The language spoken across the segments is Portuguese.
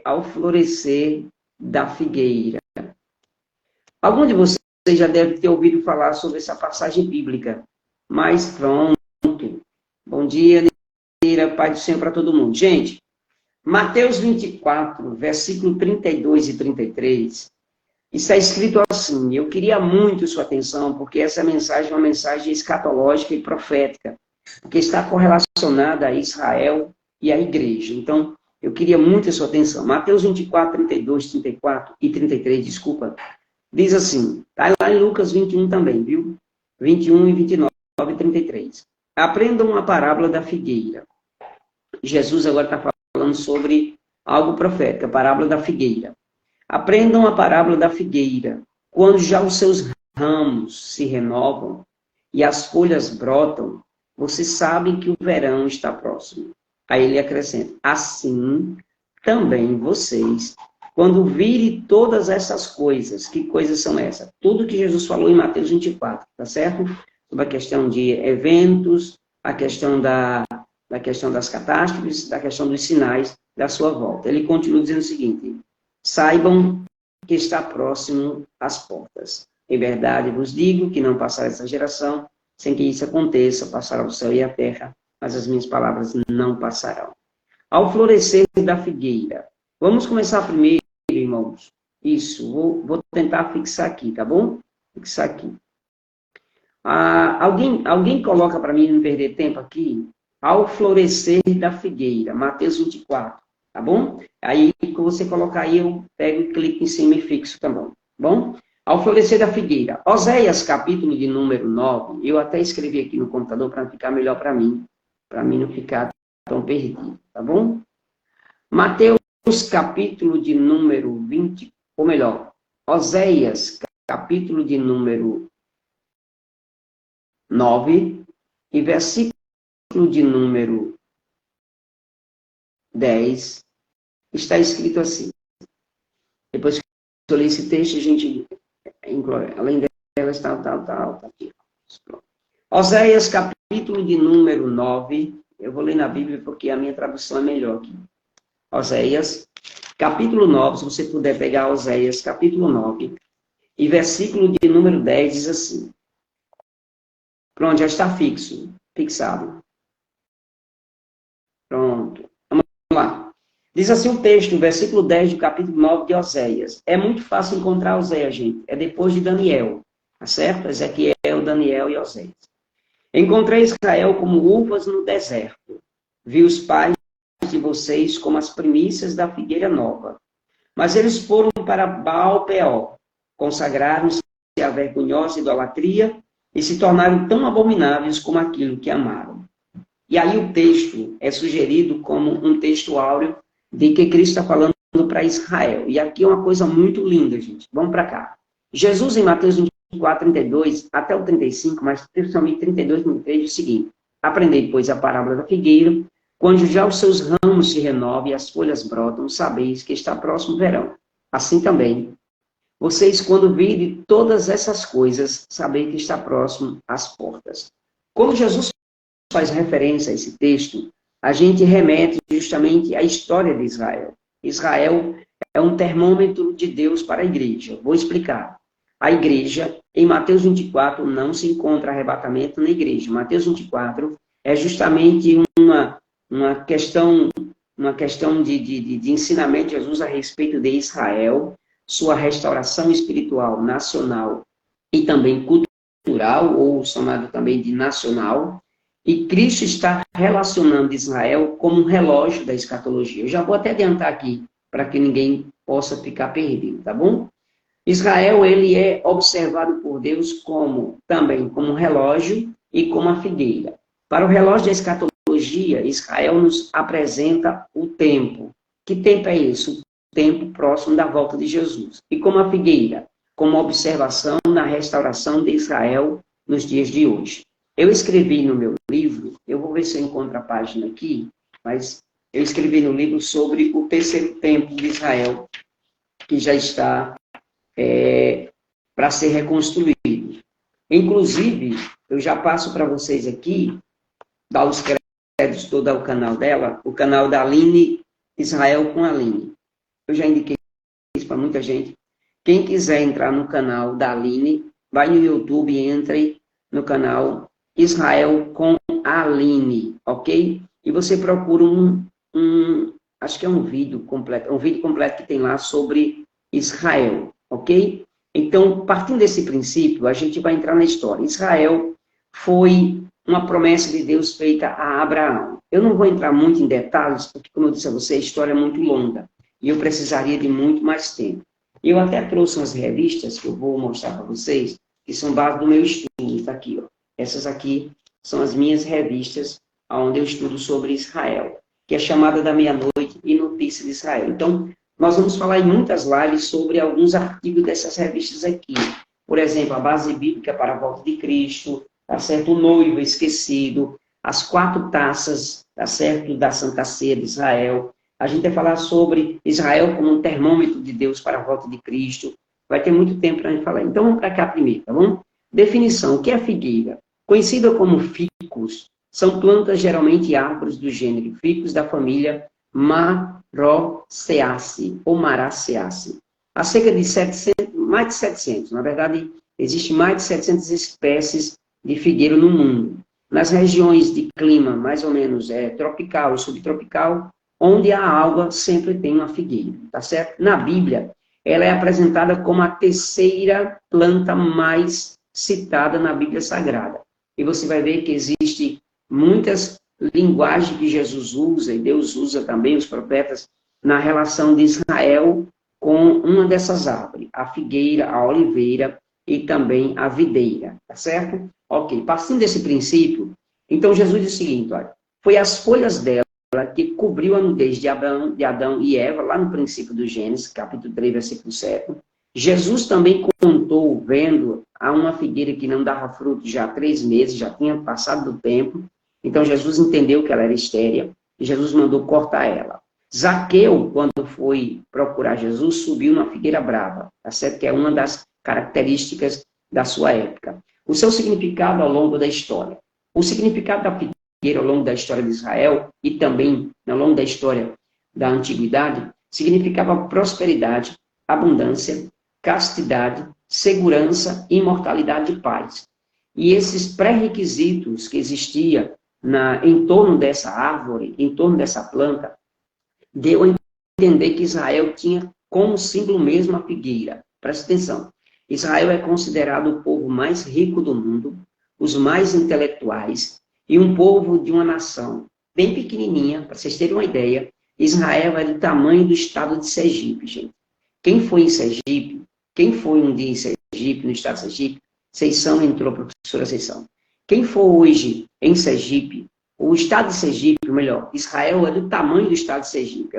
ao florescer da figueira. Algum de vocês já deve ter ouvido falar sobre essa passagem bíblica, mas pronto. Bom dia, Neira, Pai do Senhor para todo mundo. Gente, Mateus 24, versículo 32 e 33, está escrito assim, eu queria muito sua atenção, porque essa mensagem é uma mensagem escatológica e profética, porque está correlacionada a Israel e a igreja. Então, eu queria muito a sua atenção. Mateus 24, 32, 34 e 33, desculpa, diz assim, está lá em Lucas 21 também, viu? 21 e 29 e 33. Aprendam a parábola da figueira. Jesus agora está falando sobre algo profético, a parábola da figueira. Aprendam a parábola da figueira. Quando já os seus ramos se renovam e as folhas brotam, vocês sabem que o verão está próximo. Aí ele acrescenta, assim também vocês, quando virem todas essas coisas, que coisas são essas? Tudo que Jesus falou em Mateus 24, tá certo? Sobre a questão de eventos, a questão da questão das catástrofes, da questão dos sinais da sua volta. Ele continua dizendo o seguinte, saibam que está próximo às portas. Em verdade vos digo que não passará essa geração sem que isso aconteça, passará o céu e a terra, mas as minhas palavras não passarão. Ao florescer da figueira, vamos começar primeiro, irmãos. Isso, vou tentar fixar aqui, tá bom? Fixar aqui. Alguém coloca para mim não perder tempo aqui? Ao florescer da figueira, Mateus 24, tá bom? Aí, quando você colocar aí, eu pego e clico em cima e fixo também, tá bom? Ao florescer da figueira. Oséias, capítulo de número 9, eu até escrevi aqui no computador para ficar melhor para mim não ficar tão perdido, tá bom? Mateus, capítulo de número 20, ou melhor, Oséias, capítulo de número 9, e versículo de número 10, está escrito assim. Depois que eu li esse texto, a gente inclui, além dela, tá aqui. Oséias, capítulo de número 9, eu vou ler na Bíblia porque a minha tradução é melhor aqui. Oséias, capítulo 9, se você puder pegar Oséias, capítulo 9, e versículo de número 10 diz assim. Pronto, já está fixado. Pronto, vamos lá. Diz assim o texto, versículo 10 do capítulo 9 de Oséias. É muito fácil encontrar Oséias, gente. É depois de Daniel, tá certo? Ezequiel, Daniel e Oséias. Encontrei Israel como uvas no deserto. Vi os pais de vocês como as primícias da figueira nova. Mas eles foram para Baal-Peor, consagraram-se à vergonhosa idolatria e se tornaram tão abomináveis como aquilo que amaram. E aí o texto é sugerido como um texto áureo de que Cristo está falando para Israel. E aqui é uma coisa muito linda, gente. Vamos para cá. Jesus, em Mateus 24, 32, até o 35, mas principalmente 32, 33, diz o seguinte. Aprendei, pois, a parábola da figueira. Quando já os seus ramos se renovam e as folhas brotam, sabeis que está próximo o verão. Assim também, vocês, quando virem todas essas coisas, sabeis que está próximo às portas. Quando Jesus faz referência a esse texto, a gente remete justamente à história de Israel. Israel é um termômetro de Deus para a igreja. Vou explicar. A igreja, em Mateus 24, não se encontra arrebatamento na igreja. Mateus 24 é justamente uma questão de ensinamento de Jesus a respeito de Israel, sua restauração espiritual, nacional e também cultural, ou chamado também de nacional, e Cristo está relacionando Israel como um relógio da escatologia. Eu já vou até adiantar aqui, para que ninguém possa ficar perdido, tá bom? Israel, ele é observado por Deus também como um relógio e como a figueira. Para o relógio da escatologia, Israel nos apresenta o tempo. Que tempo é esse? O tempo próximo da volta de Jesus. E como a figueira? Como observação na restauração de Israel nos dias de hoje. Eu escrevi no meu livro, eu vou ver se eu encontro a página aqui, mas eu escrevi no livro sobre o terceiro templo de Israel, que já está para ser reconstruído. Inclusive, eu já passo para vocês aqui, dar os créditos todo ao canal dela, o canal da Aline Israel com a Aline. eu já indiquei isso para muita gente. Quem quiser entrar no canal da Aline, vai no YouTube e entre no canal Israel com a Aline, ok? E você procura acho que é um vídeo completo que tem lá sobre Israel, ok? Então, partindo desse princípio, a gente vai entrar na história. Israel foi uma promessa de Deus feita a Abraão. Eu não vou entrar muito em detalhes, porque, como eu disse a você, a história é muito longa, e eu precisaria de muito mais tempo. Eu até trouxe umas revistas que eu vou mostrar para vocês, que são base do meu estudo, está aqui, ó. Essas aqui são as minhas revistas, onde eu estudo sobre Israel, que é Chamada da Meia-Noite e Notícia de Israel. Então, nós vamos falar em muitas lives sobre alguns artigos dessas revistas aqui. Por exemplo, a base bíblica para a volta de Cristo, tá certo? O noivo esquecido, as 4 taças, tá certo? Da Santa Ceia de Israel. A gente vai falar sobre Israel como um termômetro de Deus para a volta de Cristo. Vai ter muito tempo para a gente falar. Então, vamos para cá primeiro, tá bom? Definição. O que é figueira? Conhecida como ficus, são plantas geralmente árvores do gênero ficus da família Maroceaceae ou Maraceaceae. Há cerca de 700, mais de 700, na verdade, existe mais de 700 espécies de figueiro no mundo. Nas regiões de clima mais ou menos tropical e subtropical, onde há água, sempre tem uma figueira, tá certo? Na Bíblia, ela é apresentada como a 3ª planta mais citada na Bíblia Sagrada. E você vai ver que existe muitas linguagens que Jesus usa, e Deus usa também, os profetas, na relação de Israel com uma dessas árvores, a figueira, a oliveira e também a videira, tá certo? Ok, partindo desse princípio, então Jesus diz o seguinte, olha, foi as folhas dela que cobriu a nudez de Adão e Eva, lá no princípio do Gênesis, capítulo 3, versículo 7. Jesus também contou, vendo a uma figueira que não dava fruto já há 3 meses, já tinha passado do tempo. Então Jesus entendeu que ela era estéril e Jesus mandou cortar ela. Zaqueu, quando foi procurar Jesus, subiu numa figueira brava, tá certo? Que é uma das características da sua época. O seu significado ao longo da história. O significado da figueira ao longo da história de Israel e também ao longo da história da antiguidade significava prosperidade, abundância, castidade, segurança, imortalidade e paz. E esses pré-requisitos que existiam em torno dessa árvore, em torno dessa planta, deu a entender que Israel tinha como símbolo mesmo a figueira. Presta atenção. Israel é considerado o povo mais rico do mundo, os mais intelectuais, e um povo de uma nação bem pequenininha, para vocês terem uma ideia. Israel é do tamanho do estado de Sergipe, gente. Quem foi em Sergipe, quem foi um dia em Sergipe, no estado de Sergipe, Seição entrou, professora Seição. Quem for hoje em Sergipe, o estado de Sergipe, ou melhor, Israel é do tamanho do estado de Sergipe.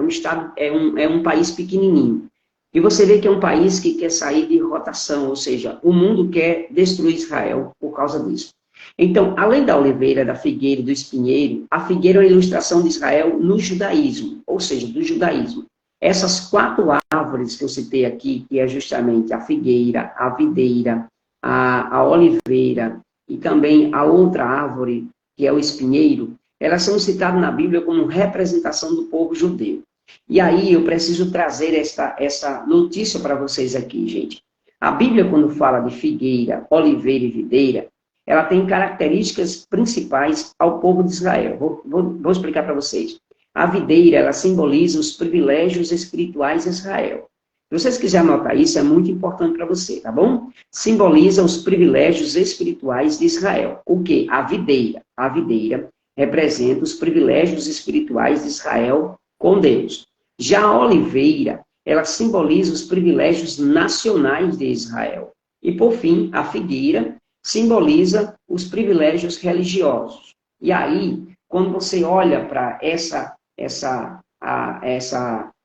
É um país pequenininho. E você vê que é um país que quer sair de rotação, ou seja, o mundo quer destruir Israel por causa disso. Então, além da oliveira, da figueira e do espinheiro, a figueira é uma ilustração de Israel no judaísmo, ou seja, do judaísmo. Essas 4 árvores que eu citei aqui, que é justamente a figueira, a videira, a oliveira e também a outra árvore, que é o espinheiro, elas são citadas na Bíblia como representação do povo judeu. E aí eu preciso trazer essa notícia para vocês aqui, gente. A Bíblia, quando fala de figueira, oliveira e videira, ela tem características principais ao povo de Israel. Vou explicar para vocês. A videira, ela simboliza os privilégios espirituais de Israel. Se vocês quiserem anotar isso, é muito importante para você, tá bom? Simboliza os privilégios espirituais de Israel. O quê? A videira. A videira representa os privilégios espirituais de Israel com Deus. Já a oliveira, ela simboliza os privilégios nacionais de Israel. E, por fim, a figueira simboliza os privilégios religiosos. E aí, quando você olha para essa,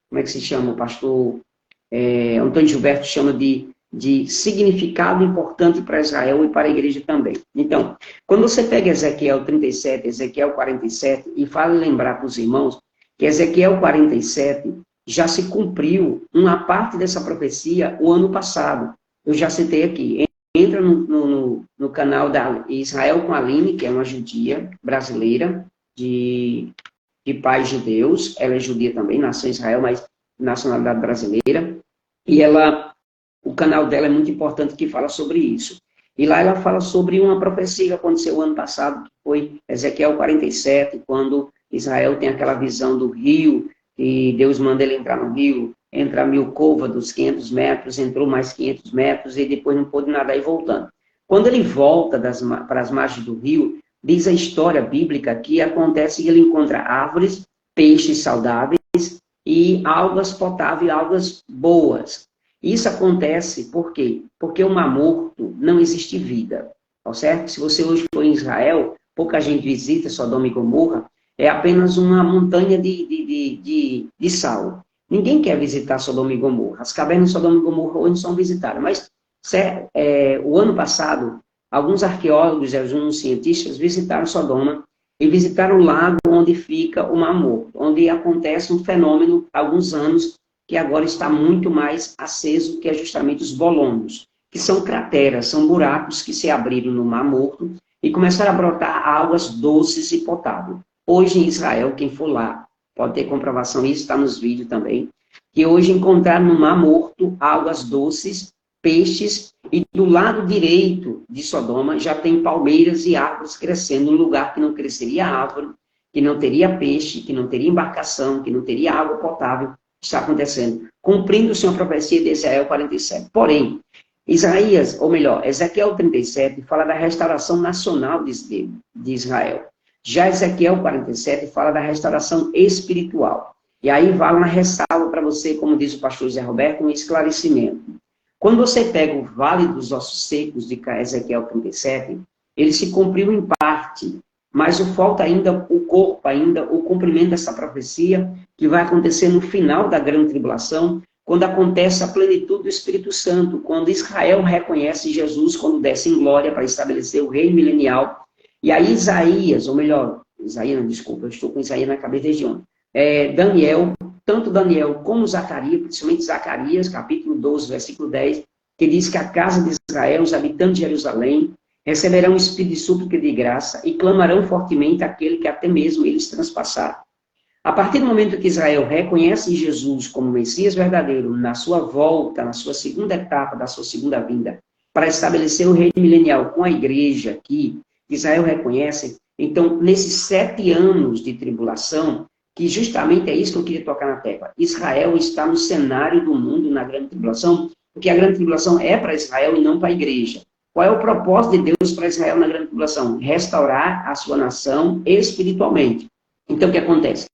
como é que se chama, o pastor Antônio Gilberto chama de significado importante para Israel e para a igreja também. Então, quando você pega Ezequiel 37, Ezequiel 47, e fala lembrar para os irmãos que Ezequiel 47 já se cumpriu uma parte dessa profecia o ano passado. Eu já citei aqui. Entra no canal da Israel com a Aline, que é uma judia brasileira, de pais judeus. Ela é judia também, nasceu em Israel, mas nacionalidade brasileira, e o canal dela é muito importante, que fala sobre isso. E lá ela fala sobre uma profecia que aconteceu ano passado, que foi Ezequiel 47, quando Israel tem aquela visão do rio, e Deus manda ele entrar no rio, entra 1000 côvados, 500 metros, entrou mais 500 metros, e depois não pôde nadar e voltando. Quando ele volta para as margens do rio, diz a história bíblica que acontece que ele encontra árvores, peixes saudáveis e algas potáveis, algas boas. Isso acontece por quê? Porque o Mar Morto não existe vida, tá certo? Se você hoje for em Israel, pouca gente visita Sodoma e Gomorra, é apenas uma montanha de sal. Ninguém quer visitar Sodoma e Gomorra. As cavernas de Sodoma e Gomorra hoje são visitadas, mas o ano passado, alguns arqueólogos e alguns cientistas visitaram Sodoma e visitaram o lago onde fica o Mar Morto, onde acontece um fenômeno há alguns anos que agora está muito mais aceso, que é justamente os bolônios, que são crateras, são buracos que se abriram no Mar Morto e começaram a brotar águas doces e potáveis. Hoje em Israel, quem for lá, pode ter comprovação, isso está nos vídeos também, que hoje encontraram no Mar Morto águas doces, peixes, e do lado direito de Sodoma já tem palmeiras e árvores crescendo, um lugar que não cresceria árvore, que não teria peixe, que não teria embarcação, que não teria água potável, está acontecendo, cumprindo-se uma profecia de Ezequiel 47. Porém, Isaías, ou melhor, Ezequiel 37, fala da restauração nacional de Israel. Já Ezequiel 47 fala da restauração espiritual. E aí vale uma ressalva para você, como diz o pastor José Roberto, um esclarecimento. Quando você pega o Vale dos Ossos Secos de Ezequiel 37, ele se cumpriu em parte, mas falta ainda o corpo, ainda o cumprimento dessa profecia, que vai acontecer no final da grande tribulação, quando acontece a plenitude do Espírito Santo, quando Israel reconhece Jesus, quando desce em glória para estabelecer o reino milenial. E aí Isaías, ou melhor, Isaías, não, desculpa, eu estou com Isaías na cabeça desde ontem. Daniel, tanto Daniel como Zacarias, principalmente Zacarias, capítulo 12, versículo 10, que diz que a casa de Israel, os habitantes de Jerusalém, receberão um espírito de súplica e de graça e clamarão fortemente aquele que até mesmo eles transpassaram. A partir do momento que Israel reconhece Jesus como Messias verdadeiro, na sua volta, na sua segunda etapa da sua segunda vinda, para estabelecer o reino milenial com a igreja que Israel reconhece, então, nesses 7 anos de tribulação, que justamente é isso que eu queria tocar na tecla, Israel está no cenário do mundo na grande tribulação, porque a grande tribulação é para Israel e não para a igreja. Qual é o propósito de Deus para Israel na grande tribulação? Restaurar a sua nação espiritualmente. Então, o que acontece?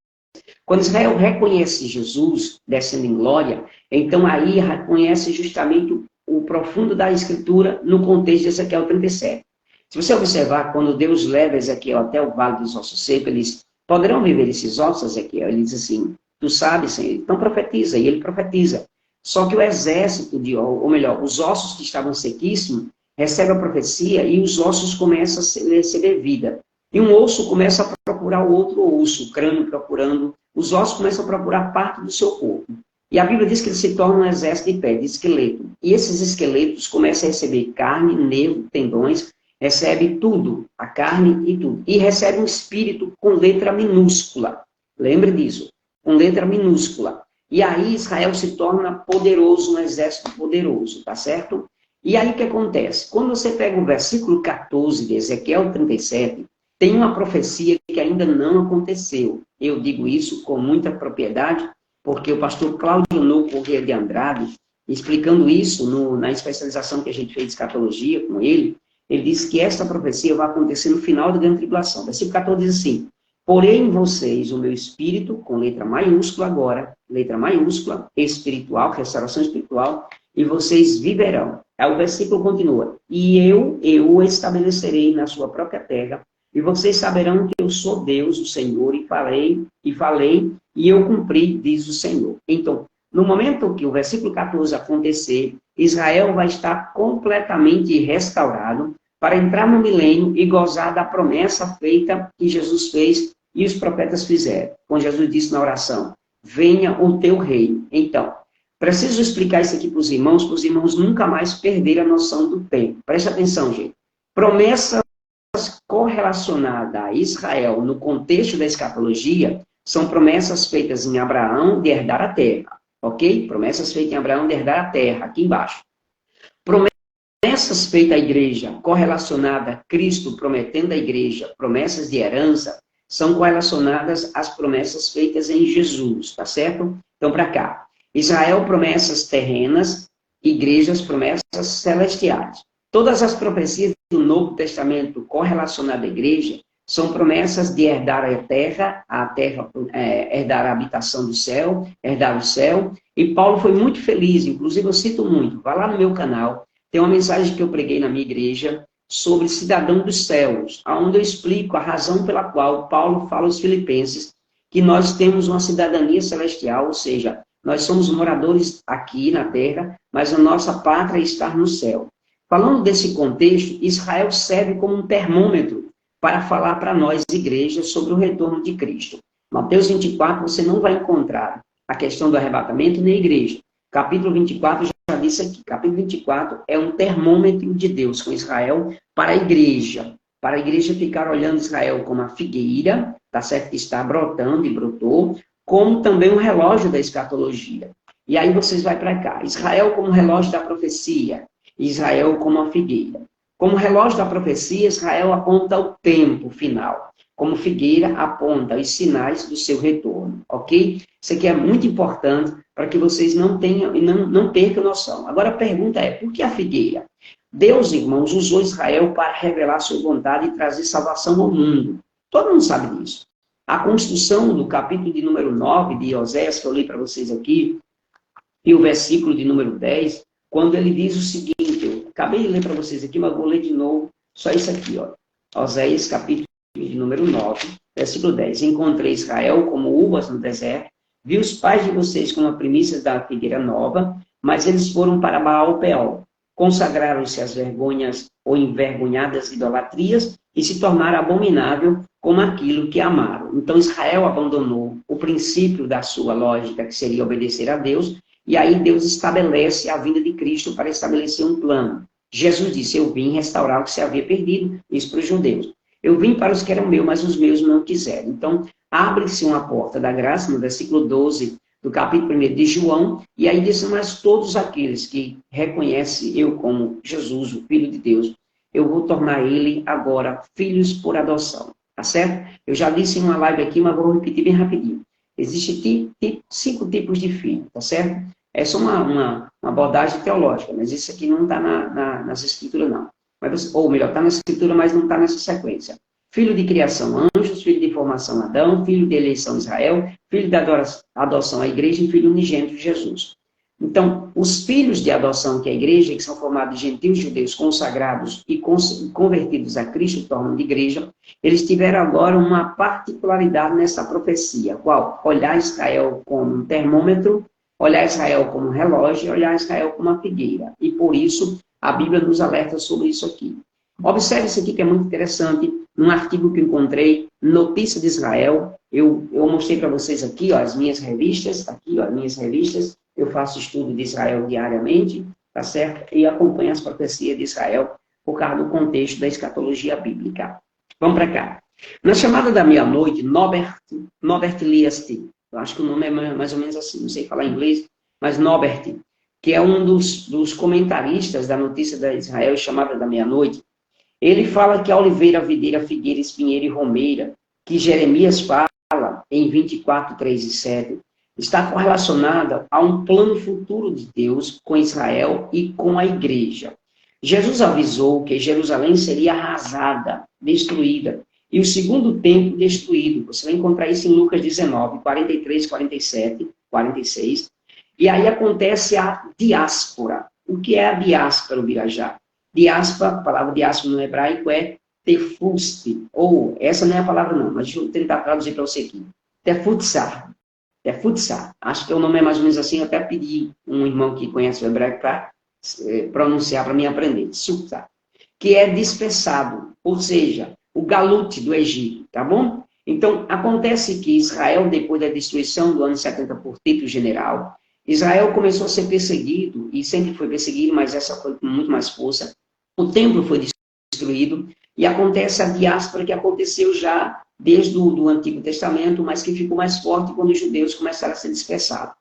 Quando Israel reconhece Jesus descendo em glória, então aí reconhece justamente o profundo da Escritura no contexto de Ezequiel 37. Se você observar, quando Deus leva Ezequiel até o Vale dos Ossos Secos, ele diz, poderão viver esses ossos, Ezequiel? Ele diz assim, tu sabes, Senhor, então profetiza, e ele profetiza. Só que o exército, ou melhor, os ossos que estavam sequíssimos, recebem a profecia e os ossos começam a receber vida. E um osso começa a procurar o outro osso, o crânio procurando, os ossos começam a procurar parte do seu corpo. E a Bíblia diz que ele se torna um exército de pé, de esqueleto. E esses esqueletos começam a receber carne, nervo, tendões, recebe tudo, a carne e tudo. E recebe um espírito com letra minúscula. Lembre disso, com letra minúscula. E aí Israel se torna poderoso, um exército poderoso, tá certo? E aí o que acontece? Quando você pega o versículo 14 de Ezequiel 37, tem uma profecia que ainda não aconteceu. Eu digo isso com muita propriedade, porque o pastor Cláudio No Corrêa de Andrade, explicando isso na especialização que a gente fez de escatologia com ele, ele disse que essa profecia vai acontecer no final da grande tribulação. Versículo 14 diz assim, porém em vocês o meu espírito, com letra maiúscula agora, letra maiúscula, espiritual, restauração espiritual, e vocês viverão. Aí o versículo continua, e eu o estabelecerei na sua própria terra, e vocês saberão que eu sou Deus, o Senhor, e falei, e eu cumpri, diz o Senhor. Então, no momento que o versículo 14 acontecer, Israel vai estar completamente restaurado para entrar no milênio e gozar da promessa feita que Jesus fez e os profetas fizeram. Quando Jesus disse na oração, venha o teu reino. Então, preciso explicar isso aqui para os irmãos nunca mais perderem a noção do tempo. Preste atenção, gente. Promessas correlacionadas a Israel no contexto da escatologia são promessas feitas em Abraão de herdar a terra. ok? Promessas feitas em Abraão de herdar a terra, aqui embaixo. Promessas feitas à igreja, correlacionada a Cristo prometendo à igreja, promessas de herança, são correlacionadas às promessas feitas em Jesus, tá certo? Então, para cá. Israel, promessas terrenas, igrejas, promessas celestiais. Todas as profecias do Novo Testamento correlacionadas à igreja são promessas de herdar a terra, herdar a habitação do céu, herdar o céu. E Paulo foi muito feliz, inclusive eu cito muito, vá lá no meu canal, tem uma mensagem que eu preguei na minha igreja sobre cidadão dos céus, onde eu explico a razão pela qual Paulo fala aos filipenses que nós temos uma cidadania celestial, ou seja, nós somos moradores aqui na terra, mas a nossa pátria está no céu. Falando desse contexto, Israel serve como um termômetro para falar para nós, igrejas, sobre o retorno de Cristo. Mateus 24, você não vai encontrar a questão do arrebatamento nem a igreja. Capítulo 24, já disse aqui, capítulo 24 é um termômetro de Deus com Israel para a igreja ficar olhando Israel como a figueira, tá certo? Que está brotando e brotou, como também um relógio da escatologia. E aí vocês vão para cá, Israel como relógio da profecia, Israel como a figueira. Como relógio da profecia, Israel aponta o tempo final. Como figueira, aponta os sinais do seu retorno, ok? Isso aqui é muito importante para que vocês não tenham e não percam noção. Agora a pergunta é, por que a figueira? Deus, irmãos, usou Israel para revelar sua vontade e trazer salvação ao mundo. Todo mundo sabe disso. A construção do capítulo de número 9 de Oséias, que eu li para vocês aqui, e o versículo de número 10, quando ele diz o seguinte, eu acabei de ler para vocês aqui, mas vou ler de novo, só isso aqui, ó. Oséias, capítulo de número 9, versículo 10. Encontrei Israel como uvas no deserto, vi os pais de vocês como a primícias da figueira nova, mas eles foram para Baal-Peor, consagraram-se às vergonhas ou envergonhadas idolatrias e se tornaram abominável como aquilo que amaram. Então Israel abandonou o princípio da sua lógica, que seria obedecer a Deus, e aí Deus estabelece a vinda de Cristo para estabelecer um plano. Jesus disse, eu vim restaurar o que se havia perdido, isso para os judeus. Eu vim para os que eram meus, mas os meus não quiseram. Então, abre-se uma porta da graça, no versículo 12 do capítulo 1 de João, e aí diz, mas todos aqueles que reconhecem eu como Jesus, o Filho de Deus, eu vou tornar ele agora filhos por adoção, tá certo? Eu já disse em uma live aqui, mas vou repetir bem rapidinho. Existem 5 tipos de filho, tá certo? Essa é uma abordagem teológica, mas isso aqui não está nas escrituras, não. Mas, ou melhor, está na escritura, mas não está nessa sequência. Filho de criação, anjos, filho de formação, Adão, filho de eleição, Israel, filho de adoção, a igreja, e filho unigênito, Jesus. Então, os filhos de adoção, que é a igreja, que são formados de gentios judeus consagrados e convertidos a Cristo, tornam de igreja, eles tiveram agora uma particularidade nessa profecia. Qual? Olhar Israel como um termômetro, olhar Israel como um relógio, olhar Israel como uma figueira. E por isso, a Bíblia nos alerta sobre isso aqui. Observe isso aqui que é muito interessante, num artigo que eu encontrei, Notícia de Israel, eu mostrei para vocês aqui, ó, as minhas revistas, aqui, ó, as minhas revistas, eu faço estudo de Israel diariamente, tá certo? E acompanho as profecias de Israel por causa do contexto da escatologia bíblica. Vamos para cá. Na chamada da meia-noite, Norbert Liast, eu acho que o nome é mais ou menos assim, não sei falar inglês, mas Norbert, que é um dos comentaristas da Notícia de Israel, chamada da meia-noite, ele fala que a oliveira, videira, figueira, espinheira e romeira, que Jeremias fala em 24, 3 e 7, está correlacionada a um plano futuro de Deus com Israel e com a igreja. Jesus avisou que Jerusalém seria arrasada, destruída, e o segundo templo destruído. Você vai encontrar isso em Lucas 19, 43, 47, 46. E aí acontece a diáspora. O que é a diáspora, Birajá? Diáspora, a palavra diáspora no hebraico é tefuste, ou, essa não é a palavra não, mas deixa eu tentar traduzir para você aqui. Tefutsar. Tefutsar. Acho que o nome é mais ou menos assim, eu até pedi um irmão que conhece o hebraico para pronunciar, para mim aprender. Tsukta. Que é dispersado, ou seja, o galute do Egito, tá bom? Então, acontece que Israel, depois da destruição do ano 70 por Tito General, Israel começou a ser perseguido, e sempre foi perseguido, mas essa foi com muito mais força. O templo foi destruído, e acontece a diáspora que aconteceu já desde o Antigo Testamento, mas que ficou mais forte quando os judeus começaram a ser dispersados.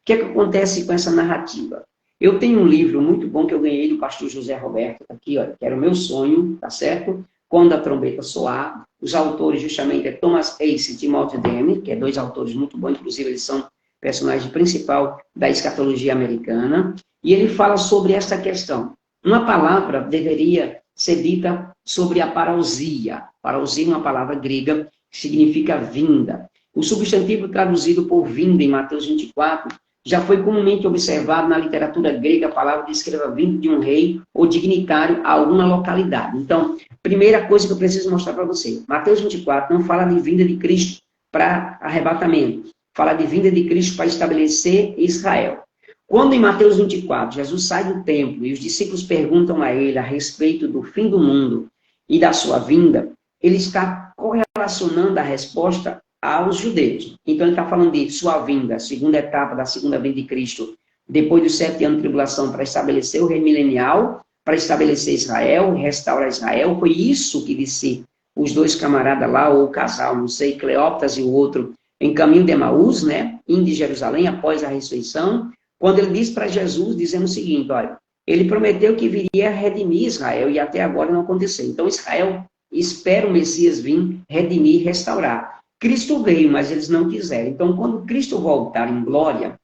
que é que acontece com essa narrativa? Eu tenho um livro muito bom que eu ganhei do pastor José Roberto, aqui, olha, que era o meu sonho, tá certo? Quando a Trombeta Soar. Os autores, justamente, é Thomas Ace e Timothy Demme, que é dois autores muito bons, inclusive eles são personagem principal da escatologia americana, e ele fala sobre esta questão. Uma palavra deveria ser dita sobre a parousia. Parousia é uma palavra grega que significa vinda. O substantivo traduzido por vinda em Mateus 24 já foi comumente observado na literatura grega, a palavra descreve a vinda de um rei ou dignitário a alguma localidade. Então, primeira coisa que eu preciso mostrar para você, Mateus 24 não fala de vinda de Cristo para arrebatamento, fala de vinda de Cristo para estabelecer Israel. Quando em Mateus 24, Jesus sai do templo e os discípulos perguntam a ele a respeito do fim do mundo e da sua vinda, ele está correlacionando a resposta aos judeus. Então ele está falando de sua vinda, segunda etapa da segunda vinda de Cristo, depois dos 7 anos de tribulação, para estabelecer o reino milenial, para estabelecer Israel, restaurar Israel. Foi isso que disse os dois camaradas lá, ou o casal, não sei, Cleópatra e o outro, em caminho de Emaús, né, indo de Jerusalém após a ressurreição, quando ele disse para Jesus, dizendo o seguinte, olha, ele prometeu que viria redimir Israel, e até agora não aconteceu. Então Israel espera o Messias vir, redimir, restaurar. Cristo veio, mas eles não quiseram. Então, quando Cristo voltar em glória,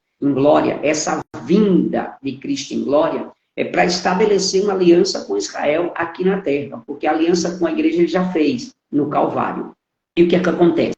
essa vinda de Cristo em glória é para estabelecer uma aliança com Israel aqui na terra, porque a aliança com a igreja ele já fez no Calvário. E o que é que acontece?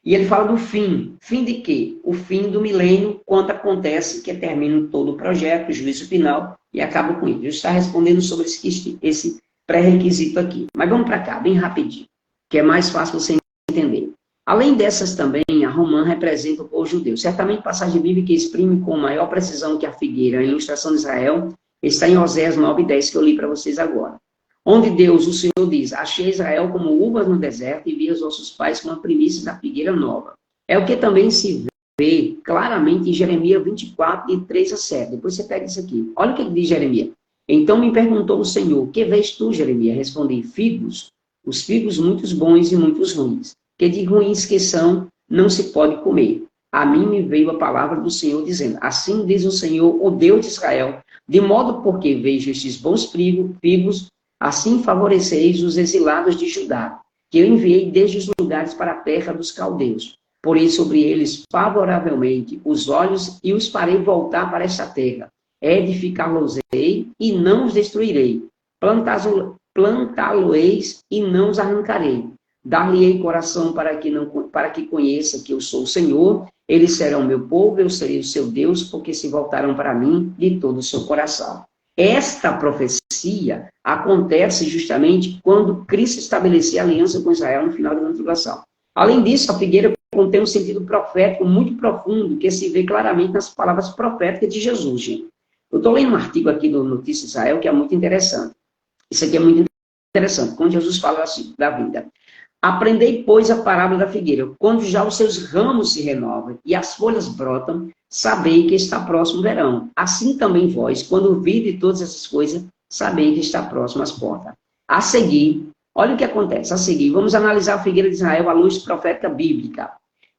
E ele fala do fim. Fim de quê? O fim do milênio, quando acontece que termina todo o projeto, o juízo final, e acaba com isso. Jesus está respondendo sobre esse pré-requisito aqui. Mas vamos para cá, bem rapidinho, que é mais fácil você entender. Além dessas também, a romã representa o povo judeu. Certamente passagem bíblica que exprime com maior precisão que a figueira, a ilustração de Israel, está em Oséias 9:10, que eu li para vocês agora. Onde Deus, o Senhor, diz, achei Israel como uvas no deserto e vi os vossos pais como a primícia da figueira nova. É o que também se vê claramente em Jeremias 24, de 3 a 7. Depois você pega isso aqui. Olha o que diz Jeremias. Então me perguntou o Senhor, que vês tu, Jeremias? Respondi, figos, os figos muitos bons e muitos ruins, que de ruins que são, não se pode comer. A mim me veio a palavra do Senhor dizendo, assim diz o Senhor, o Deus de Israel, de modo porque vejo estes bons figos, assim favoreceis os exilados de Judá, que eu enviei desde os lugares para a terra dos caldeus. Porei sobre eles favoravelmente os olhos e os farei voltar para esta terra. Edificá-los-ei e não os destruirei. Plantá-lo-eis e não os arrancarei. Dar-lhe-ei coração para que conheça que eu sou o Senhor. Eles serão meu povo, eu serei o seu Deus, porque se voltaram para mim de todo o seu coração. Esta profecia acontece justamente quando Cristo estabelecia a aliança com Israel no final da tribulação. Além disso, a figueira contém um sentido profético muito profundo, que se vê claramente nas palavras proféticas de Jesus, gente. Eu estou lendo um artigo aqui do Notícia Israel que é muito interessante. Isso aqui é muito interessante, quando Jesus fala assim, da vida. Aprendei, pois, a parábola da figueira. Quando já os seus ramos se renovam e as folhas brotam, sabei que está próximo o verão. Assim também vós, quando vide todas essas coisas, sabei que está próximo às portas. A seguir, olha o que acontece. A seguir, vamos analisar a figueira de Israel à luz profética bíblica,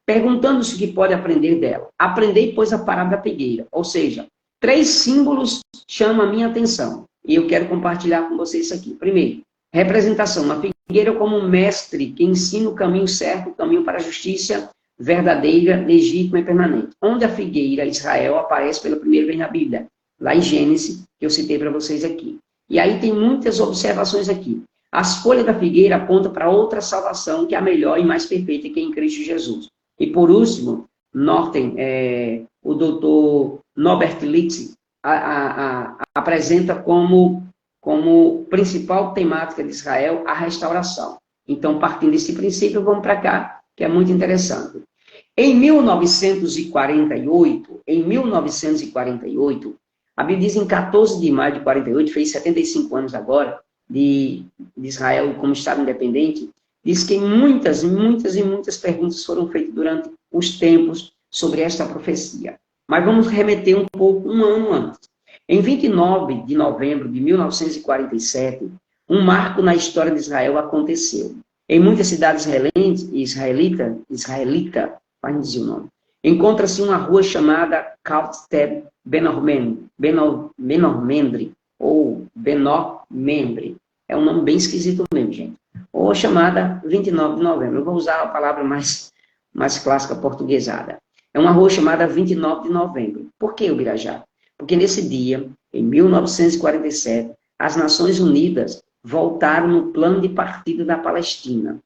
perguntando-se o que pode aprender dela. Aprendei, pois, a parábola da figueira. Ou seja, 3 símbolos chamam a minha atenção. E eu quero compartilhar com vocês isso aqui. Primeiro, representação. Uma figueira como um mestre que ensina o caminho certo, o caminho para a justiça verdadeira, legítima e permanente. Onde a figueira, Israel, aparece pela primeira vez na Bíblia. Lá em Gênesis, que eu citei para vocês aqui. E aí tem muitas observações aqui. As folhas da figueira apontam para outra salvação, que é a melhor e mais perfeita, que é em Cristo Jesus. E por último, notem, o doutor Norbert Litz apresenta como principal temática de Israel a restauração. Então, partindo desse princípio, vamos para cá, que é muito interessante. Em 1948, a Bíblia diz em 14 de maio de 48, fez 75 anos agora, de Israel como Estado independente, diz que muitas perguntas foram feitas durante os tempos sobre esta profecia. Mas vamos remeter um pouco, um ano antes. Em 29 de novembro de 1947, um marco na história de Israel aconteceu. Em muitas cidades israelita, vai dizer o nome, encontra-se uma rua chamada Kaltstad Benormendre, ou Benormendre. É um nome bem esquisito mesmo, gente. Ou chamada 29 de novembro. Eu vou usar a palavra mais clássica portuguesada. É uma rua chamada 29 de novembro. Por que Ubirajara? Porque nesse dia, em 1947, as Nações Unidas voltaram no plano de partida da Palestina.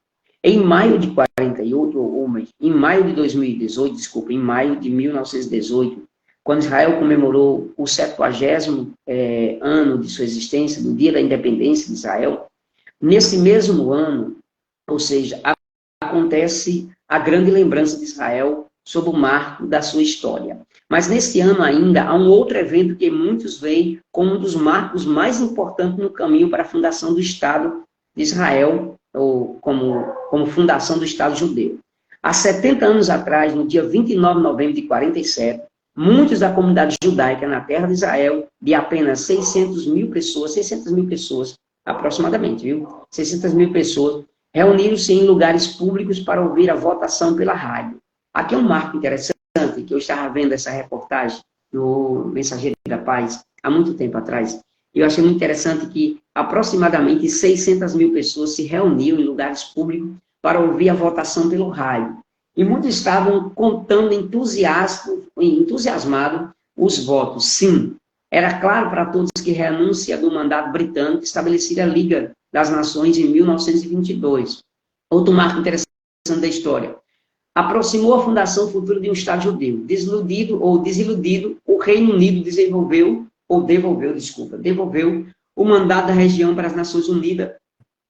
Em maio de 48, em maio de 2018, desculpa, em maio de 1918, quando Israel comemorou o 70º ano de sua existência, do dia da independência de Israel, nesse mesmo ano, ou seja, acontece a grande lembrança de Israel sob o marco da sua história. Mas nesse ano ainda há um outro evento que muitos veem como um dos marcos mais importantes no caminho para a fundação do Estado de Israel, ou como fundação do Estado judeu. Há 70 anos atrás, no dia 29 de novembro de 47, muitos da comunidade judaica na terra de Israel, de apenas 600 mil pessoas aproximadamente, viu? 600 mil pessoas, reuniram-se em lugares públicos para ouvir a votação pela rádio. Aqui é um marco interessante, que eu estava vendo essa reportagem no Mensageiro da Paz, há muito tempo atrás. Eu achei muito interessante que aproximadamente 600 mil pessoas se reuniam em lugares públicos para ouvir a votação pelo rádio. E muitos estavam contando entusiasmados os votos. Sim, era claro para todos que a renúncia do mandato britânico estabelecia a Liga das Nações em 1922. Outro marco interessante da história. Aproximou a fundação futura de um Estado judeu. Desiludido, o Reino Unido devolveu o mandato da região para as Nações Unidas,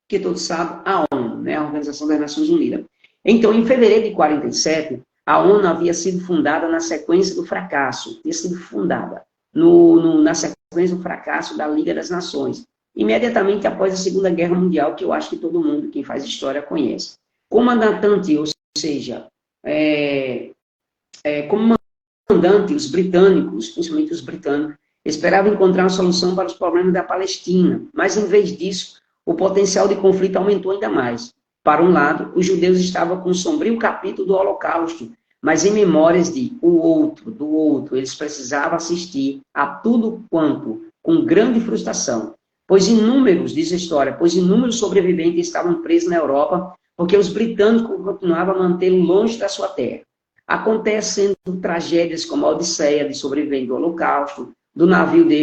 que todos sabem, a ONU, né, a Organização das Nações Unidas. Então, em fevereiro de 47, a ONU havia sido fundada na sequência do fracasso, na sequência do fracasso da Liga das Nações, imediatamente após a Segunda Guerra Mundial, que eu acho que todo mundo, quem faz história, conhece. Comandante, ou seja, comandante, os britânicos, principalmente os britânicos, esperavam encontrar uma solução para os problemas da Palestina, mas, em vez disso, o potencial de conflito aumentou ainda mais. Para um lado, os judeus estavam com um sombrio capítulo do Holocausto, mas em memórias do outro, eles precisavam assistir a tudo quanto, com grande frustração, pois diz a história, inúmeros sobreviventes estavam presos na Europa, porque os britânicos continuavam a mantê-lo longe da sua terra. Acontecendo tragédias como a Odisseia de sobreviventes do Holocausto, do navio de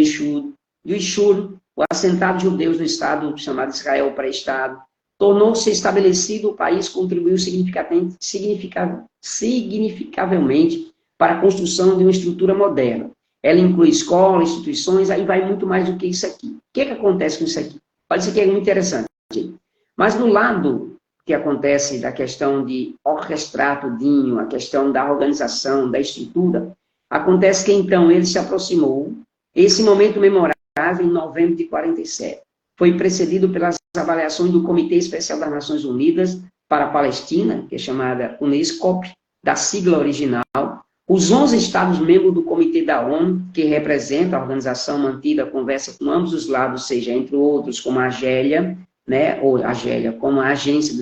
Ishur, o assentado de judeus no estado chamado Israel pré-estado, tornou-se estabelecido, o país contribuiu significavelmente para a construção de uma estrutura moderna. Ela inclui escolas, instituições, aí vai muito mais do que isso aqui. O que acontece com isso aqui? Olha, isso aqui é muito interessante. Mas no lado que acontece da questão de orquestrar tudinho, a questão da organização, da estrutura, acontece que então ele se aproximou, esse momento memorável em novembro de 47. Foi precedido pelas avaliações do Comitê Especial das Nações Unidas para a Palestina, que é chamada UNESCO, da sigla original, os 11 Estados-membros do Comitê da ONU, que representa a organização mantida a conversa com ambos os lados, seja entre outros, como a Agélia, né, ou Agélia, como a agência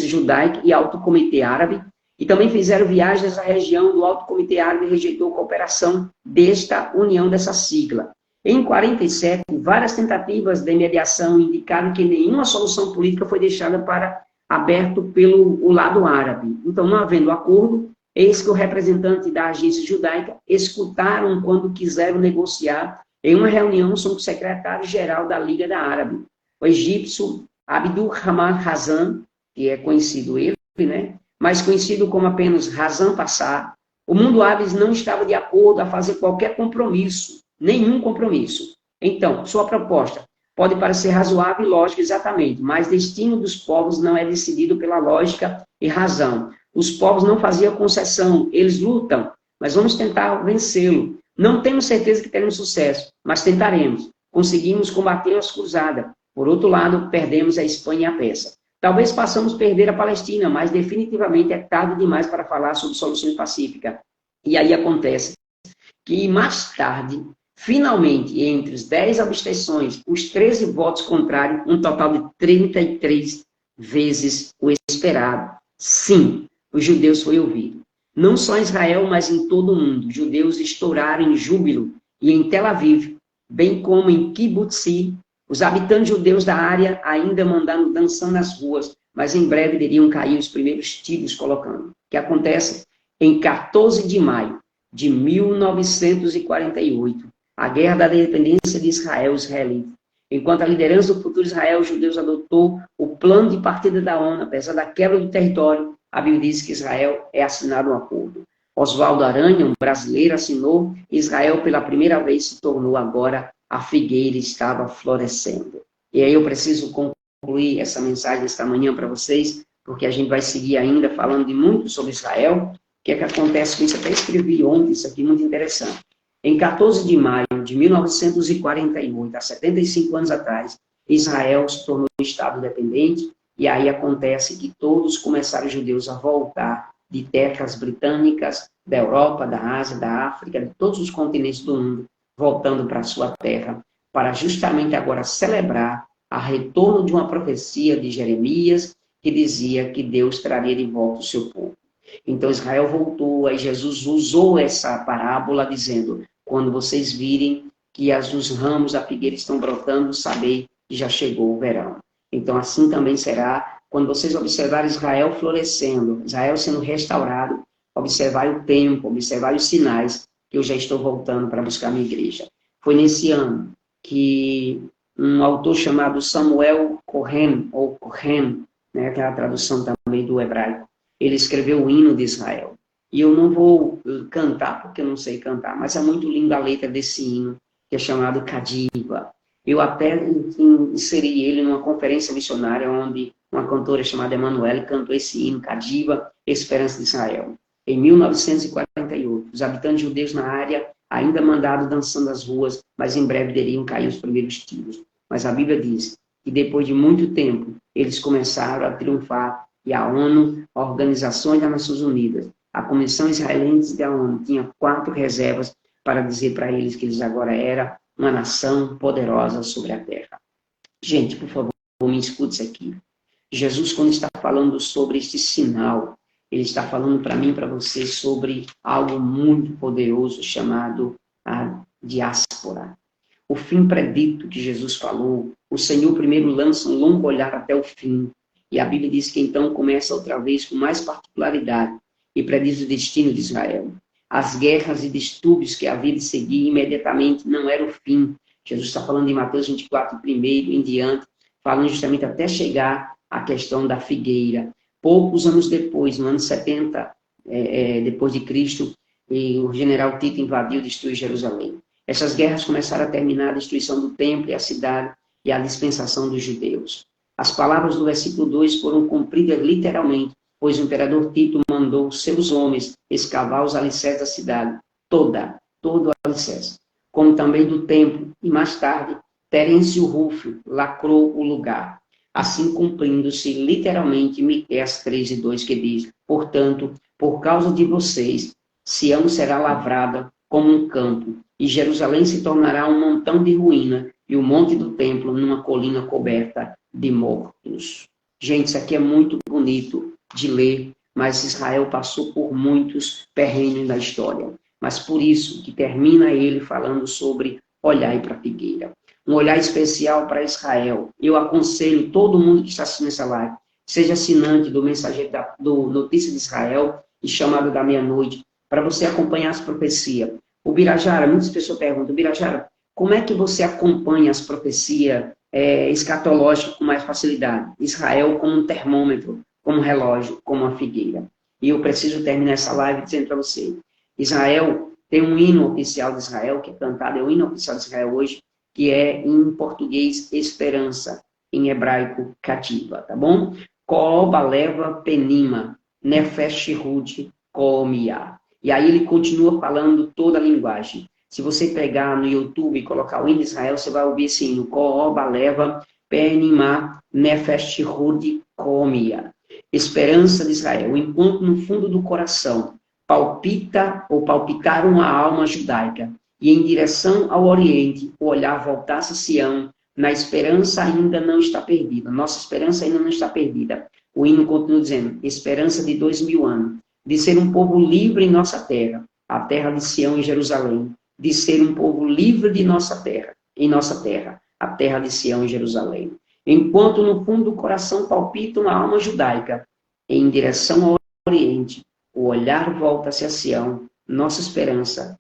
judaica e Alto Comitê Árabe, e também fizeram viagens à região do Alto Comitê Árabe e rejeitou a cooperação desta união, dessa sigla. Em 47, várias tentativas de mediação indicaram que nenhuma solução política foi deixada para aberto pelo lado árabe. Então, não havendo acordo, eis que o representante da agência judaica escutaram quando quiseram negociar em uma reunião sob o secretário-geral da Liga da Árabe, o egípcio Abdul Rahman Hassan, que é conhecido ele, né, mas conhecido como apenas Hassan Passar. O mundo árabe não estava de acordo a fazer qualquer compromisso, nenhum compromisso. Então, sua proposta pode parecer razoável e lógica exatamente, mas o destino dos povos não é decidido pela lógica e razão. Os povos não faziam concessão, eles lutam, mas vamos tentar vencê-lo. Não temos certeza que teremos sucesso, mas tentaremos. Conseguimos combater as cruzadas. Por outro lado, perdemos a Espanha e a Pérsia. Talvez possamos perder a Palestina, mas definitivamente é tarde demais para falar sobre soluções pacíficas. E aí acontece que mais tarde, finalmente, entre as 10 abstenções, os 13 votos contrários, um total de 33 vezes o esperado. Sim, os judeus foi ouvido. Não só em Israel, mas em todo o mundo. Judeus estouraram em júbilo e em Tel Aviv, bem como em Kibutzi. Os habitantes judeus da área ainda mandaram dançando nas ruas, mas em breve iriam cair os primeiros tiros colocando. O que acontece? Em 14 de maio de 1948, a guerra da independência de Israel, israelita. Enquanto a liderança do futuro Israel, os judeus adotou o plano de partida da ONU, apesar da quebra do território, a Bíblia diz que Israel é assinado um acordo. Oswaldo Aranha, um brasileiro, assinou, e Israel pela primeira vez se tornou agora a figueira estava florescendo. E aí eu preciso concluir essa mensagem esta manhã para vocês, porque a gente vai seguir ainda falando de muito sobre Israel. O que é que acontece com isso? Eu até escrevi ontem, isso aqui muito interessante. Em 14 de maio de 1948, há 75 anos atrás, Israel se tornou um Estado independente, e aí acontece que todos começaram, os judeus, a voltar de terras britânicas, da Europa, da Ásia, da África, de todos os continentes do mundo, voltando para a sua terra, para justamente agora celebrar a retorno de uma profecia de Jeremias, que dizia que Deus traria de volta o seu povo. Então Israel voltou, aí Jesus usou essa parábola dizendo, quando vocês virem que os ramos da figueira estão brotando, sabei que já chegou o verão. Então assim também será quando vocês observarem Israel florescendo, Israel sendo restaurado, observar o tempo, observar os sinais, que eu já estou voltando para buscar minha igreja. Foi nesse ano que um autor chamado Samuel Cohen, ou Cohen, né, que é a tradução também do hebraico, ele escreveu o hino de Israel. E eu não vou cantar, porque eu não sei cantar, mas é muito linda a letra desse hino, que é chamado Cadiva. Eu até inseri ele numa conferência missionária, onde uma cantora chamada Emanuele cantou esse hino, Cadiva, Esperança de Israel. Em 1948, os habitantes judeus na área ainda mandaram dançando as ruas, mas em breve iriam cair os primeiros tiros. Mas a Bíblia diz que depois de muito tempo, eles começaram a triunfar, e a ONU, a Organização das Nações Unidas, a Comissão Israelense da ONU, tinha 4 reservas para dizer para eles que eles agora eram uma nação poderosa sobre a terra. Gente, por favor, me escute isso aqui. Jesus, quando está falando sobre este sinal, ele está falando para mim e para você sobre algo muito poderoso chamado a diáspora. O fim predito que Jesus falou, o Senhor primeiro lança um longo olhar até o fim, e a Bíblia diz que então começa outra vez com mais particularidade e prediz o destino de Israel. As guerras e distúrbios que havia de seguir imediatamente não era o fim. Jesus está falando em Mateus 24, primeiro em diante, falando justamente até chegar à questão da figueira. Poucos anos depois, no ano 70, depois de Cristo, o general Tito invadiu e destruiu Jerusalém. Essas guerras começaram a terminar a destruição do templo e a cidade e a dispensação dos judeus. As palavras do versículo 2 foram cumpridas literalmente, pois o imperador Tito mandou seus homens escavar os alicerces da cidade, todo o alicerce, como também do templo, e mais tarde, Terêncio Rufo lacrou o lugar, assim cumprindo-se literalmente Miqueias 13:2, que diz, portanto, por causa de vocês, Sião será lavrada como um campo, e Jerusalém se tornará um montão de ruína, e o monte do templo numa colina coberta de mortos. Gente, isso aqui é muito bonito de ler, mas Israel passou por muitos perrengues da história. Mas por isso que termina ele falando sobre olhar para a figueira. Um olhar especial para Israel. Eu aconselho todo mundo que está assistindo essa live, seja assinante do Mensageiro do Notícia de Israel e Chamado da Meia-Noite, para você acompanhar as profecias. O Birajara, muitas pessoas perguntam, Birajara, como é que você acompanha as profecias escatológicas com mais facilidade? Israel como um termômetro, como um relógio, como uma figueira. E eu preciso terminar essa live dizendo para você, Israel tem um hino oficial de Israel, que é cantado, é o hino oficial de Israel hoje, que é em português esperança, em hebraico cativa, tá bom? Kooba leva penima, nefesh hud koomia. E aí ele continua falando toda a linguagem. Se você pegar no YouTube e colocar o hino de Israel, você vai ouvir esse hino, Kooba leva penima, nefesh hud koomia. Esperança de Israel, enquanto no fundo do coração palpita ou palpitaram a alma judaica, e em direção ao Oriente, o olhar voltasse a Sião, na esperança ainda não está perdida. Nossa esperança ainda não está perdida. O hino continua dizendo, esperança de 2000 anos. de ser um povo livre em nossa terra, a terra de Sião e Jerusalém, de ser um povo livre de nossa terra, em nossa terra, a terra de Sião e Jerusalém. Enquanto no fundo do coração palpita uma alma judaica, em direção ao Oriente, o olhar volta-se a Sião, nossa esperança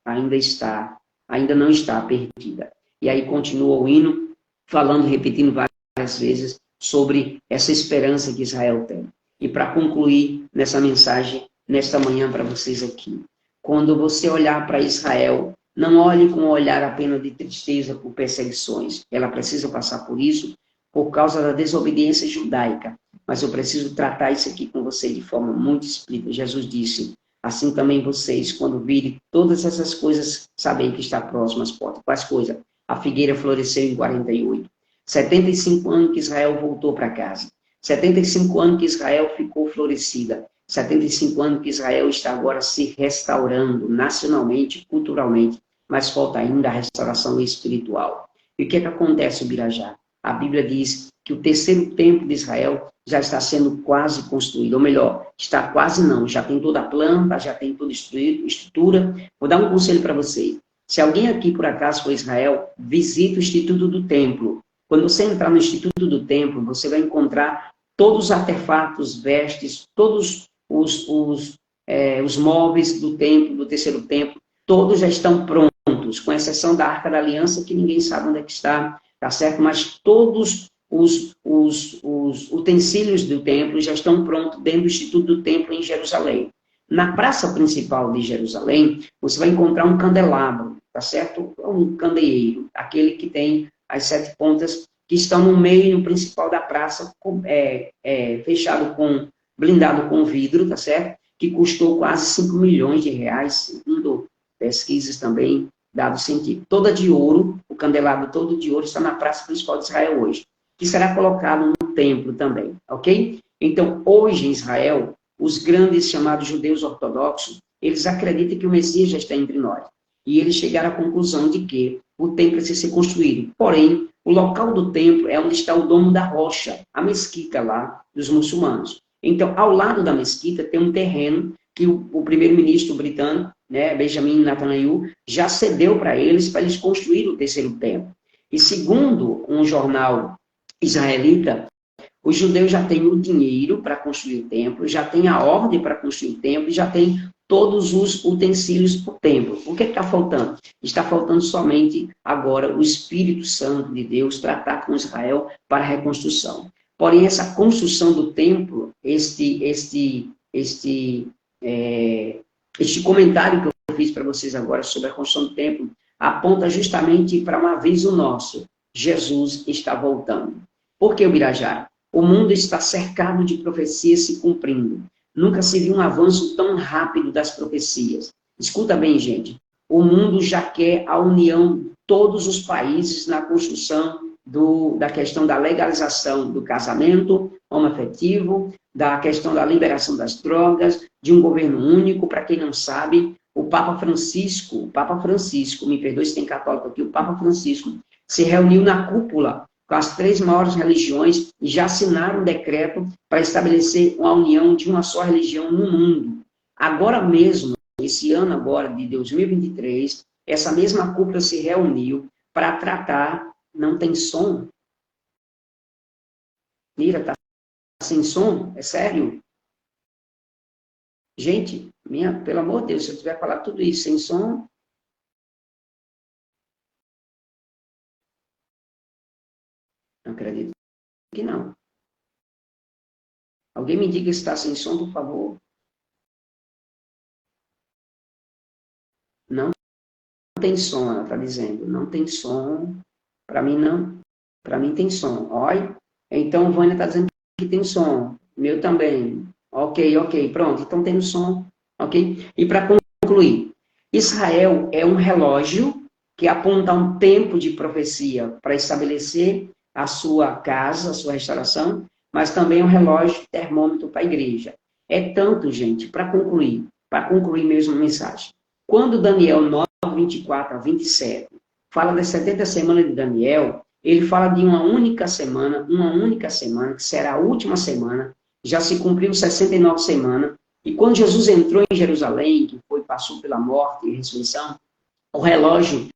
ainda não está perdida. E aí continua o hino, falando, repetindo várias vezes, sobre essa esperança que Israel tem. E para concluir nessa mensagem, nesta manhã para vocês aqui, quando você olhar para Israel, não olhe com um olhar apenas de tristeza por perseguições. Ela precisa passar por isso por causa da desobediência judaica. Mas eu preciso tratar isso aqui com você de forma muito explícita. Jesus disse, assim também vocês, quando virem todas essas coisas, sabem que está próximo às portas. Quais coisas? A figueira floresceu em 48. 75 anos que Israel voltou para casa. 75 anos que Israel ficou florescida. 75 anos que Israel está agora se restaurando nacionalmente, culturalmente, mas falta ainda a restauração espiritual. E o que é que acontece, Birajá? A Bíblia diz que o terceiro templo de Israel já está sendo quase construído, ou melhor, está quase não, já tem toda a planta, já tem toda a estrutura. Vou dar um conselho para vocês. Se alguém aqui, por acaso, for a Israel, visite o Instituto do Templo. Quando você entrar no Instituto do Templo, você vai encontrar todos os artefatos, vestes, todos os móveis do templo, do terceiro templo, todos já estão prontos, com exceção da Arca da Aliança, que ninguém sabe onde é que está, tá certo? Mas todos os utensílios do templo já estão prontos dentro do Instituto do Templo em Jerusalém. Na praça principal de Jerusalém, você vai encontrar um candelabro, tá certo? Um candeeiro, aquele que tem as 7 pontas, que estão no meio principal da praça, fechado blindado com vidro, tá certo? Que custou quase 5 milhões de reais, segundo pesquisas também, dado científico. Toda de ouro, o candelabro todo de ouro está na praça principal de Israel hoje, que será colocado no templo também, ok? Então, hoje em Israel, os grandes chamados judeus ortodoxos, eles acreditam que o Messias já está entre nós. E eles chegaram à conclusão de que o templo precisa ser construído. Porém, o local do templo é onde está o Domo da Rocha, a mesquita lá dos muçulmanos. Então, ao lado da mesquita tem um terreno que o primeiro-ministro britânico, né, Benjamin Netanyahu, já cedeu para eles construírem o terceiro templo. E segundo um jornal israelita, os judeus já têm o dinheiro para construir o templo, já têm a ordem para construir o templo, já têm todos os utensílios para o templo. O que está faltando? Está faltando somente agora o Espírito Santo de Deus tratar com Israel para a reconstrução. Porém, essa construção do templo, este comentário que eu fiz para vocês agora sobre a construção do templo, aponta justamente para um aviso nosso. Jesus está voltando. Por que, Birajara? O mundo está cercado de profecias se cumprindo. Nunca se viu um avanço tão rápido das profecias. Escuta bem, gente. O mundo já quer a união de todos os países na construção da questão da legalização do casamento homoafetivo, da questão da liberação das drogas, de um governo único. Para quem não sabe, o Papa Francisco, me perdoe se tem católico aqui, o Papa Francisco se reuniu na cúpula com as 3 maiores religiões e já assinaram um decreto para estabelecer uma união de uma só religião no mundo. Agora mesmo, esse ano agora de 2023, essa mesma cúpula se reuniu para tratar. Não tem som? Mira, tá sem som? É sério? Gente, pelo amor de Deus, se eu tiver falado tudo isso sem som... Não acredito que não. Alguém me diga se está sem som, por favor. Não tem som, ela está dizendo. Não tem som. Para mim, não. Para mim tem som. Olha. Então, Vânia está dizendo que tem som. Meu também. Ok. Pronto. Então, tem som. Ok? E para concluir, Israel é um relógio que aponta um tempo de profecia para estabelecer a sua casa, a sua restauração, mas também é um relógio termômetro para a igreja. É tanto, gente, para concluir mesmo a mensagem. Quando Daniel 9, 24 a 27, fala das 70 semanas de Daniel, ele fala de uma única semana, que será a última semana, já se cumpriu 69 semanas, E quando Jesus entrou em Jerusalém, que foi, passou pela morte e ressurreição, o relógio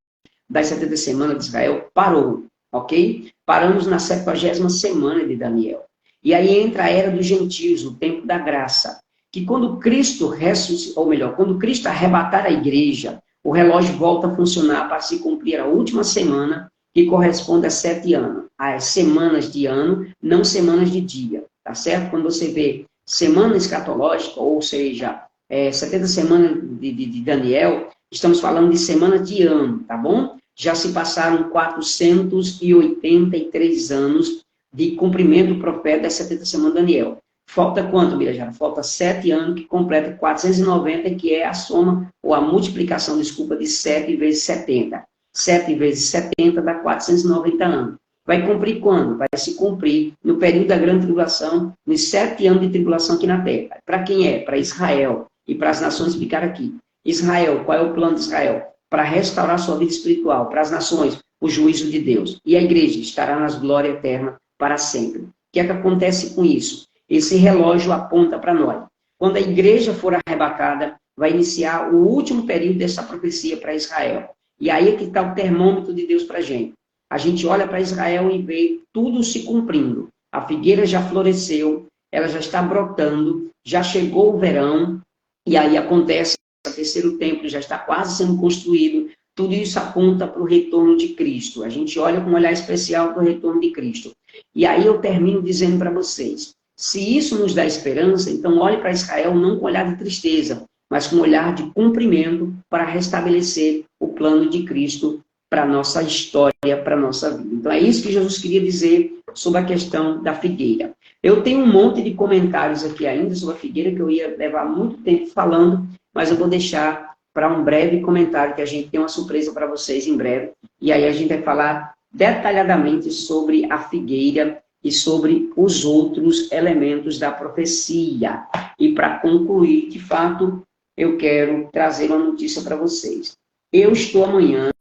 das 70 semanas de Israel parou, ok? Paramos na 70ª semana de Daniel. E aí entra a era dos gentios, o tempo da graça. Que quando Cristo ressuscitou, ou melhor, quando Cristo arrebatar a igreja, o relógio volta a funcionar para se cumprir a última semana, que corresponde a 7 anos. As semanas de ano, não semanas de dia, tá certo? Quando você vê semana escatológica, ou seja, 70 semanas de Daniel, estamos falando de semana de ano, tá bom? Já se passaram 483 anos de cumprimento do profeta das 70 semanas de Daniel. Falta quanto, Birajara? Falta 7 anos, que completa 490, que é a soma, ou a multiplicação, desculpa, de 7 vezes 70. 7 vezes 70 dá 490 anos. Vai cumprir quando? Vai se cumprir no período da grande tribulação, nos 7 anos de tribulação aqui na Terra. Para quem é? Para Israel e para as nações que ficaram aqui. Israel, qual é o plano de Israel? Para restaurar sua vida espiritual. Para as nações, o juízo de Deus. E a igreja estará nas glórias eternas para sempre. O que é que acontece com isso? Esse relógio aponta para nós. Quando a igreja for arrebatada, vai iniciar o último período dessa profecia para Israel. E aí é que está o termômetro de Deus para a gente. A gente olha para Israel e vê tudo se cumprindo. A figueira já floresceu, ela já está brotando, já chegou o verão, e aí acontece, o terceiro templo já está quase sendo construído. Tudo isso aponta para o retorno de Cristo. A gente olha com um olhar especial para o retorno de Cristo. E aí eu termino dizendo para vocês, se isso nos dá esperança, então olhe para Israel não com olhar de tristeza, mas com olhar de cumprimento para restabelecer o plano de Cristo para a nossa história, para a nossa vida. Então é isso que Jesus queria dizer sobre a questão da figueira. Eu tenho um monte de comentários aqui ainda sobre a figueira, que eu ia levar muito tempo falando, mas eu vou deixar para um breve comentário, que a gente tem uma surpresa para vocês em breve, e aí a gente vai falar detalhadamente sobre a figueira e sobre os outros elementos da profecia. E para concluir, de fato, eu quero trazer uma notícia para vocês. Eu estou amanhã,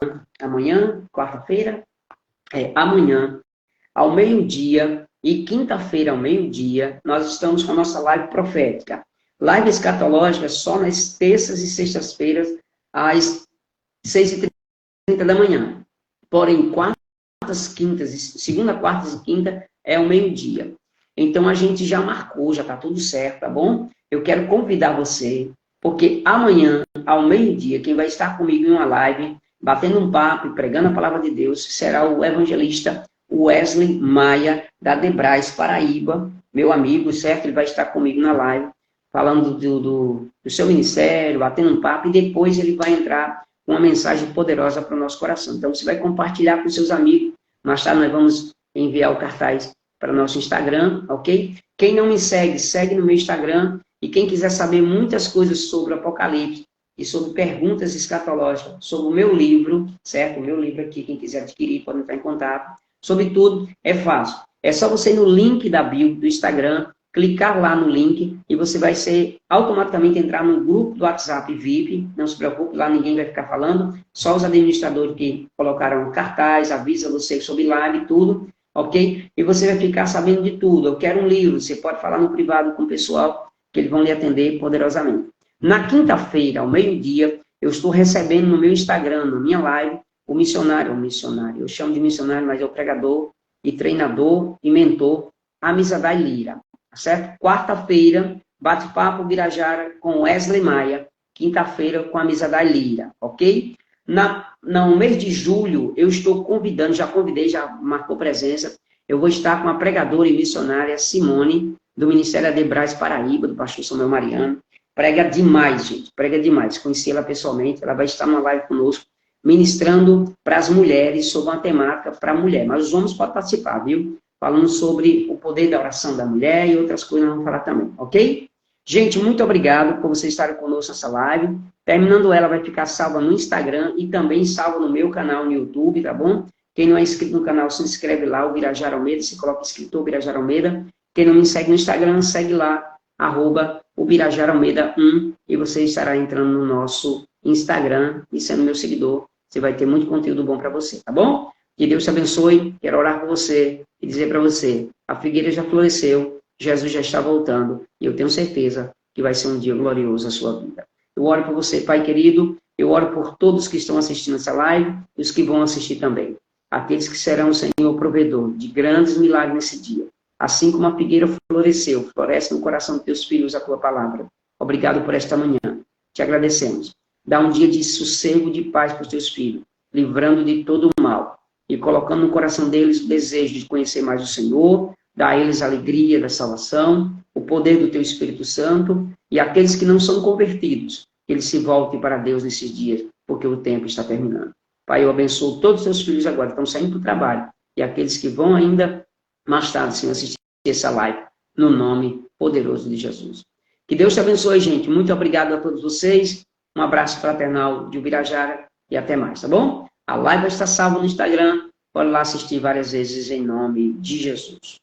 quarta-feira? Amanhã, ao meio-dia, e quinta-feira ao meio-dia, nós estamos com a nossa live profética. Live escatológica só nas terças e sextas-feiras, às 6h30 da manhã. Porém, quartas, quintas, segunda, quartas e quinta é ao meio-dia. Então, a gente já marcou, já está tudo certo, tá bom? Eu quero convidar você, porque amanhã, ao meio-dia, quem vai estar comigo em uma live, batendo um papo e pregando a palavra de Deus, será o evangelista Wesley Maia, da Debrais, Paraíba, meu amigo, certo? Ele vai estar comigo na live, falando do seu ministério, batendo um papo, e depois ele vai entrar com uma mensagem poderosa para o nosso coração. Então, você vai compartilhar com seus amigos. Mais tarde nós vamos enviar o cartaz para o nosso Instagram, ok? Quem não me segue, segue no meu Instagram. E quem quiser saber muitas coisas sobre o Apocalipse e sobre perguntas escatológicas, sobre o meu livro, certo? O meu livro aqui, quem quiser adquirir, pode entrar em contato. Sobre tudo, é fácil. É só você ir no link da bio do Instagram, clicar lá no link e você vai automaticamente entrar no grupo do WhatsApp VIP. Não se preocupe, lá ninguém vai ficar falando. Só os administradores que colocaram cartaz, avisa você sobre live e tudo, ok? E você vai ficar sabendo de tudo. Eu quero um livro, você pode falar no privado com o pessoal, que eles vão lhe atender poderosamente. Na quinta-feira, ao meio-dia, eu estou recebendo no meu Instagram, na minha live, o missionário, eu chamo de missionário, mas é o pregador e treinador e mentor, Amizadai Lira, certo? Quarta-feira, bate-papo Birajara com Wesley Maia, quinta-feira com Amizadai Lira, ok? No mês de julho, eu estou convidando, já convidei, já marcou presença, eu vou estar com a pregadora e missionária Simone, do Ministério Adebrais Paraíba, do pastor Samuel Mariano. Prega demais, gente, prega demais. Conheci ela pessoalmente, ela vai estar numa live conosco, ministrando para as mulheres sobre uma temática para a mulher. Mas os homens podem participar, viu? Falando sobre o poder da oração da mulher e outras coisas nós vamos falar também, ok? Gente, muito obrigado por vocês estarem conosco nessa live. Terminando ela, vai ficar salva no Instagram e também salva no meu canal no YouTube, tá bom? Quem não é inscrito no canal, se inscreve lá, o Birajara Almeida, se coloca escritor Birajara Almeida. Quem não me segue no Instagram, segue lá, @o Birajara Almeida 1, e você estará entrando no nosso Instagram e sendo meu seguidor. Você vai ter muito conteúdo bom para você, tá bom? Que Deus te abençoe, quero orar por você e dizer para você, a figueira já floresceu, Jesus já está voltando, e eu tenho certeza que vai ser um dia glorioso na sua vida. Eu oro por você, Pai querido, eu oro por todos que estão assistindo essa live e os que vão assistir também. Aqueles que serão, Senhor, provedor de grandes milagres nesse dia. Assim como a figueira floresceu, floresce no coração dos teus filhos a tua palavra. Obrigado por esta manhã. Te agradecemos. Dá um dia de sossego e de paz para os teus filhos, livrando de todo o mal e colocando no coração deles o desejo de conhecer mais o Senhor, dá a eles a alegria da salvação, o poder do teu Espírito Santo, e aqueles que não são convertidos, que eles se voltem para Deus nesses dias, porque o tempo está terminando. Pai, eu abençoo todos os teus filhos agora, que estão saindo para o trabalho, e aqueles que vão ainda mais tarde, Senhor, assistir essa live, no nome poderoso de Jesus. Que Deus te abençoe, gente. Muito obrigado a todos vocês. Um abraço fraternal de Ubirajara e até mais, tá bom? A live vai estar salva no Instagram. Pode lá assistir várias vezes em nome de Jesus.